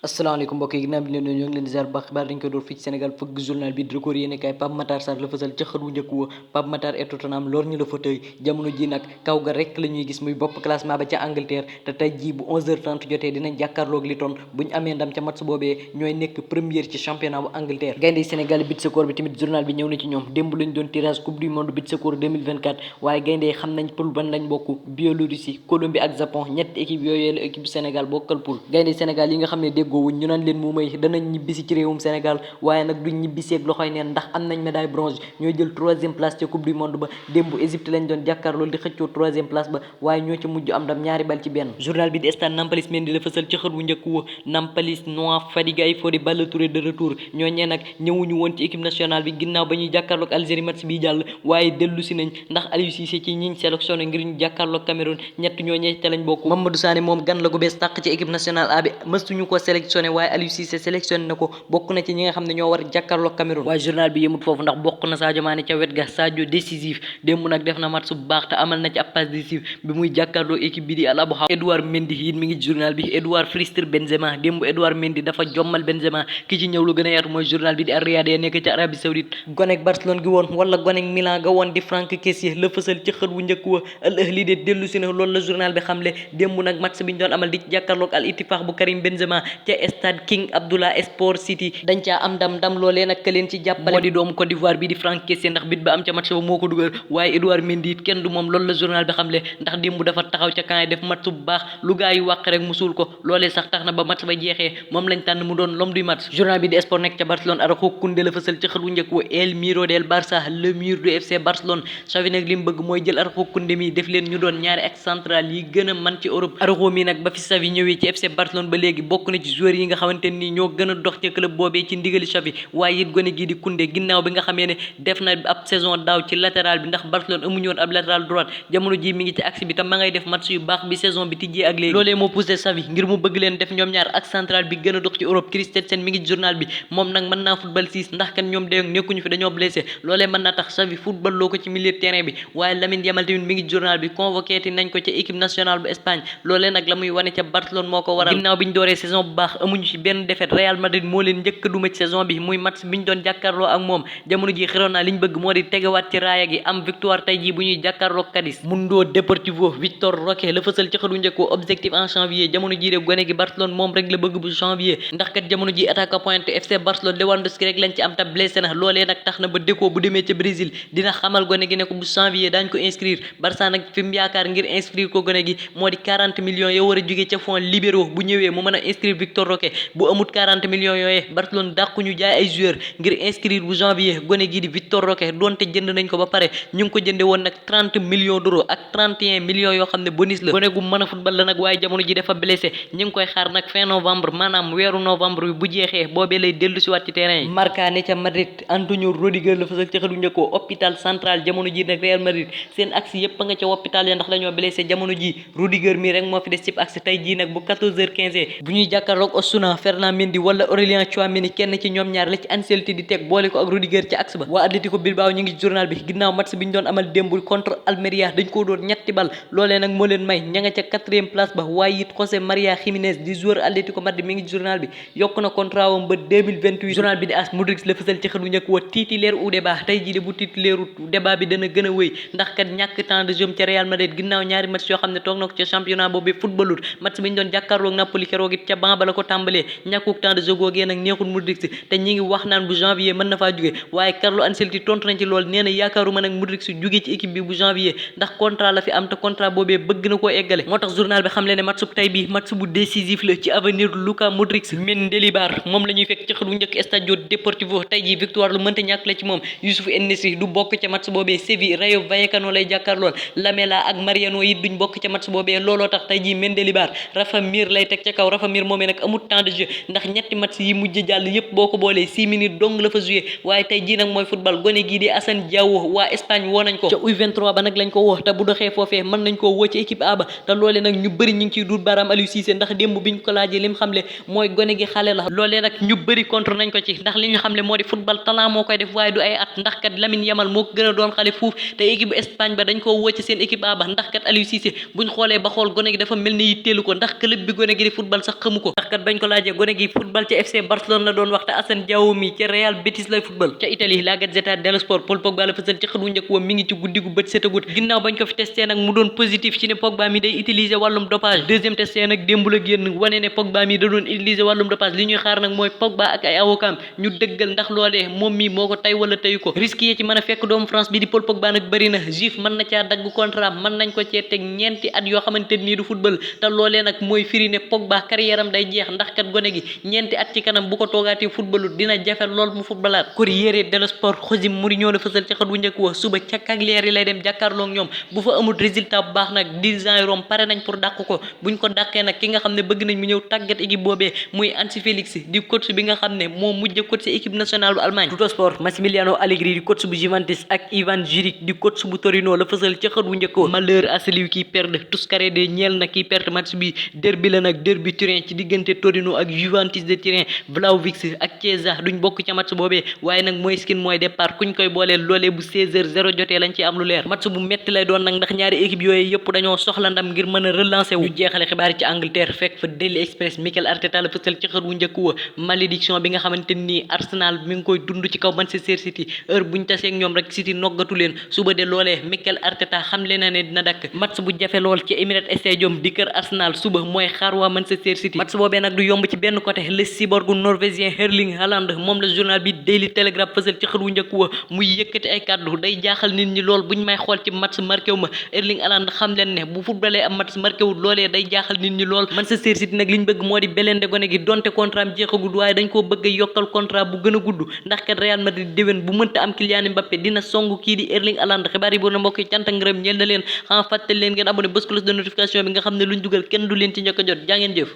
asalaamaaleykum mbokk yi ginnaaw bi ñoo ngi leen di ziar baax xibaar dañ koy door fii ci Sénégal fëgg journal bi di record yéene kaay Pape Matar Sarr la fësal ca xët wu njëkk wa Pape Matar et Tottenham lor ñu la fa tëy jamono ji nag kaw ga rek la ñuy gis muy bopp classement ba ca Angleterre te tey jii bu 11h30 jotee dinañ jàkkaarloog Luton buñ amee ndam ca match boobee ñooy nekk première ci championnat bu Angleterre gaynde Sénégal beach soccer bi tamit journal bi ñëw na ci ñoom démb lañ doon tirage coupe du monde beach soccer 2024 waaye gaynde xam nañ poule ban lañ bokk Biélorussie Colombie ak Japon ñetti équipe yooyu la équipe Sénégal bokkal poule gaynde Sénégal yi nga xam ne déggoowuñ ñu naan leen may danañ ñibbisi ci réewum Sénégal waaye nag duñ ñibbiseeg loxoy neen ndax am nañ médaille bronze ñoo jël 3e place ca coupe du monde ba démb Égypte lañ doon jàkkaarloo di xëccoo 3e place ba waaye ñoo ca mujj am ndam ñaari bal ci benn journal bi di Stade Nampalys Mendy la fësal ci xët wu njëkk wa Nampalys Noah Fadiga Fodé Ballo Touré de retour ñooñee nag ñëwuñu woon ci équipe nationale bi ginnaaw ba ñuy jàkkaarloog Algérie match bi jàll waaye dellu si nañ ndax Aliou Cissé ci ñiñ sélectionné ngir ñu jàkkaarloog Cameroun ñett ñooñee te lañ bokk Mamadou Sané moom gan la gu bees tàq ci équipe nationale A bi mësuñu ko sélectionné waaye Aliou Cissé sélectionné na ko bokk na ci ñi nga xam ne ñoo war jàkkaarloog Cameroun waaye journal bi yëmut foofu ndax bokk na Sadio Mané ca wet ga Sadio décisif démb nag def na match bu baax te amal na ci ab passe décisive bi muy jàkkaarloo équipe bi di Al Aboha Edouard Mendy it mi ngi journal bi Edouard Frister Benzema démb Edouard Mendy dafa jommal Benzema ki ci ñëw lu gën a yaatu mooy journal bi di Al Riyad nekk ci Arabie Saoudite gonek Barcelone gi woon wala gonek Milan ga woon di Franck Kessié la fësal ci xët wu njëkk wa Al Ahli de dellu si na loolu la journal bi xamle démb nag match bi ñu doon amal di jàkkaarloog Al Ittifaq bu Karim Benzema ca stade King Abdullah Sport City dañ caa am ndam loolee nag ka leen ci jàppale moo di doomu Côte d'Ivoire bi di Franck Kessié ndax bit ba am ca match ba moo ko dugal waaye Edouard Mendy it kenn du moom loolu la journal bi xamle ndax démb dafa taxaw ca camp def match bu baax lu gaa yi wàq rek mu suul ko loolee sax tax na ba match ba jeexee moom lañ tànn mu doon l'homme du match journal bi di Sport nekk ca Barcelone Araujo Koundé la fësal ci xët wu njëkk wa El Miro del Barça le mur du FC Barcelone Xavi nag li mu bëgg mooy jël Araujo Koundé mi def leen ñu doon ñaari axe central yi gën a man ci Europe Araujo mi nag ba fi Xavi ñëwee ci FC Barcelone ba léegi bokk na ci joueurs yi nga xamante ni ñoo gën a dox ca club boobee ci ndigali Xavi waaye it gone gii di Koundé ginnaaw bi nga xamee ne def na ab saison daaw ci latéral bi ndax Barcelone amuñu woon ab latéral droite jamono ji mi ngi ci axe bi tam ma ngay def match yu baax bi saison bi tijjee ak léegi loolee moo poussé Xavi ngir mu bëgg leen def ñoom ñaar axe central bi gën a dox ci Europe Christensen mi ngi ci journal bi moom nag mën naa football 6 ndax kan ñoom de nekkuñu fi dañoo blessé loolee mën naa tax Xavi football loo ko ci milieu de terrain bi waaye Lamine Yamal tamit mi ngi journal bi convoqué ti nañ ko ca équipe nationale bu Espagne loolee nag la muy wane ca Barcelone moo ko waral ginnaaw bi ñu dooree saison bu baax amuñu ci benn défaite Real Madrid moo leen njëkk duma ci saison bi muy match bi ñu doon jàkkaarloo ak moom jamono ji xiroon naa li ñu bëgg moo di tegewaat ci raaya gi am victoire tey jii bu ñuy jàkkaarloo Cadiz Mundo Deportivo Victor Roque la fësal ci xëdu njëkk objectif en janvier jamono ji de gone gi Barcelone moom rek la bëgg bu janvier ndax kat jamono ji attaque pointe FC Barcelone Lewandowski rek lañ ci am ta blessé na loolee nag tax na ba Deco bu demee ca Brésil dina xamal gone gi ne ko bu janvier daañ ko inscrire Barça nag fi mu yaakaar ngir inscrire ko gone gi moo di 40 millions yoo war a jógee ca fonds libéraux bu ñëwee mu mën a inscrire Victor Roque bu amut 40 millions yooyee Barcelone dàqu ñu jaay ay joueurs ngir inscrire bu janvier gone gi di Victor Roque doonte jënd nañ ko ba pare ñu ngi ko jënde woon nag 30 millions d'euros ak 31 millions yoo xam ne bonus la gone gu mën a football la nag waaye jamono ji dafa blessé ñu ngi koy xaar nag fin novembre maanaam weeru novembre bi bu jeexee boobee lay dellu si waat ci terrain yi Marca ne ca Madrid Antonio Rudiger la fasal ci xelu njëkkoo hôpital central jamono ji nag Real Madrid seen axe yépp a nga ca hôpital ya ndax dañoo blessé jamono ji Rudiger mi rek moo fi des ci axe tey jii nag bu 14h15 bu ñuy jàkkaarloog Osasuna Ferland Mendy wala Aurélien Tchouameni kenn ci ñoom ñaar la ci Ancelotti di teg boole ko ak Rudiger ci axe ba waa Atlético Bilbao ñu ngi ci journal bi ginnaaw match bi ñu doon amal démb contre Almeria dañ ko doon ñetti bal loolee nag moo leen may ña nga ca 4e place ba waaye it José Maria Jiménez di joueur Atlético Madrid mi ngi ci journal bi yokk na contrat wam ba 2028 journal bi di AS Modric la fësal ci xëdu njëkk wa titulaire ou débat tey jii de bu titulaire débat bi dana gën a wéy ndax kat ñàkk temps de jeu ca Real Madrid ginnaaw ñaari match yoo xam ne toog na ko ca championnat boobu footballut match bi ñu doon jàkkaarloog Napoli keroog it ca banc ba la ko tàmbalee ñàkkuk temps de jeu googee nag neexul Modric te ñi ngi wax naan bu janvier mën na faa jóge waaye Carlo Ancelotti tontu nañ ci loolu nee na yaakaaruma nag Modric jóge ci équipe bi bu janvier ndax contrat la fi am te contrat boobee bëgg na koo eggale moo tax journal bi xam le ne match bu tey bi match bu décisif la ci avenir Luka Modric Mendilibar moom la ñuy fekk ci xët bu njëkk Stadio Deportivo tey ji victoire lu mënta ñàkk la ci moom Youssouf En-Nesyri du bokk ca match boobee Séville Rayo Vallecano lay jàkkaarlool Lamela ak Mariano yi duñ bokk ca match boobee looloo tax tey ji Mendilibar Rafa Mir lay teg ca kaw Rafa Mir moomee nag amut temps de jeu ndax ñetti match yi mujj jàll yépp boo ko boolee 6 minutes dong la fa joué waaye tey ji nag mooy football gone gii di Assane Diao waa Espagne woo nañ ko ca U23 ba nag lañ ko woo te bu doxee foofee mën nañ koo woo ci équipe A ba te loolee nag ñu bëri ñu ngi ciy duut baaraam Aliou Cissé ndax démb biñ ko laajee lim xamle mooy gone gi xale la loolee nag ñu bëri contre nañ ko ci ndax li ñu xamle moo di football talent moo koy def waaye du ay at ndax kat Lamine Yamal moo ko gën a doon xale fuuf te équipe Espagne ba dañ koo woo ci seen équipe A ba ndax kat Aliou Cissé buñ xoolee ba xool gone gi dafa mel ni yitteelu ko ndax club bi gone gi di football sax xamu ko ndax kat bañ ko laajee gone gi football ca FC Barcelone la doon waxte Assane Diao mi ca Real Betis lay football. Ca Italie la Gazzetta dello Sport Paul Pogba la fësal ci xët wu njëkk wa mi ngi ci guddi gu bët setagut ginnaaw bañ ko fi testé nag mu doon positif ci ne Pogba mi day utiliser wàllum dopage. Deuxième testé nag démb la génn wane ne Pogba mi da doon utiliser wàllum dopage li ñuy xaar nag mooy Pogba ak ay avocat ñu dëggal ndax loolee moom mi moo ko tay wala tayu ko. risque yi ci mën a fekk doomu France bi di Paul Pogba nag bëri na Juve mën na caa dagg contrat mën nañ ko cee teg ñeenti at yoo xamante nii du football te loolee nag mooy firi ne Pogba carrière am day jeex ndax kat gone gi ñeenti at ci kanam bu ko toogaatee footballu dina jafe lool mu footballaat. Corriere dello Sport José Mourinho la fësal ci xët wu njëkk wa suba ca Cagliari lay dem jàkkaarloog ñoom bu fa amul résultat bu baax nag dirigeant yi Rome pare nañ pour dàq ko buñ ko dàqee nag ki nga xam ne bëgg nañ mu ñëw tàggat équipe boobee muy Hansi Flick di coach bi nga xam ne moo mujj coach ci équipe nationale bu Allemagne. Tuttosport Massimiliano Allegri di coach bu Juventus ak Ivan Juric di coach bu Torino la fësal ci xët wu njëkk wa malheur à celui qui perd tous carré de ñeel na ki perte match bi derby la nag derby Turin ci diggante Torino ak Juventus de Turin Vlahovic ak Chiesa duñ bokk ca match boobee waaye nag mooy skin mooy départ kuñ koy booleel loolee bu 16h00 jotee lañ ci am lu leer match bu metti lay doon nag ndax ñaari équipe yooyu yëpp dañoo soxla ndam ngir mën a relancer wu. ñu jeexale xibaar yi ci Angleterre fekk fa Daily Express Mikel Arteta la fësal ci xët wu njëkk wa malédiction bi nga xamante ni Arsenal mi ngi koy dund ci kaw Manchester City heure buñ tasee ak ñoom rek City noggatu leen suba de loolee Mikel Arteta xamle na ne dina dakk match bu jafe lool ci Emirates Stadium di kër Arsenal suba mooy xaar waa Manchester City match boobee nag du yomb ci benn côté le cyborg norvégien Erling Haaland moom la journal bi Daily Telegraph fësal ci xët wu njëkk wa muy yëkkati ay kàddu day jaaxal nit ñi lool buñ may xool ci match marqué wu ma Erling Haaland xam leen ne bu footballee am match marqué wul loolee day jaaxal nit ñi lool Manchester City nag liñ bëgg moo di belende gone gi donte contrat am jeexagul waaye dañ koo bëgg a yokkal contrat bu gën a gudd ndax kat Real Madrid déwén bu mënta am Kylian Mbappé dina song kii di Erling Haaland xibaar yi boo na mbokk yi cant ak ngërëm ñeel na leen xam fàttali leen ngeen abonné bës cloche de notification bi nga xam ne luñ dugal kenn du leen ci njëkk a jot jaa ngeen jëf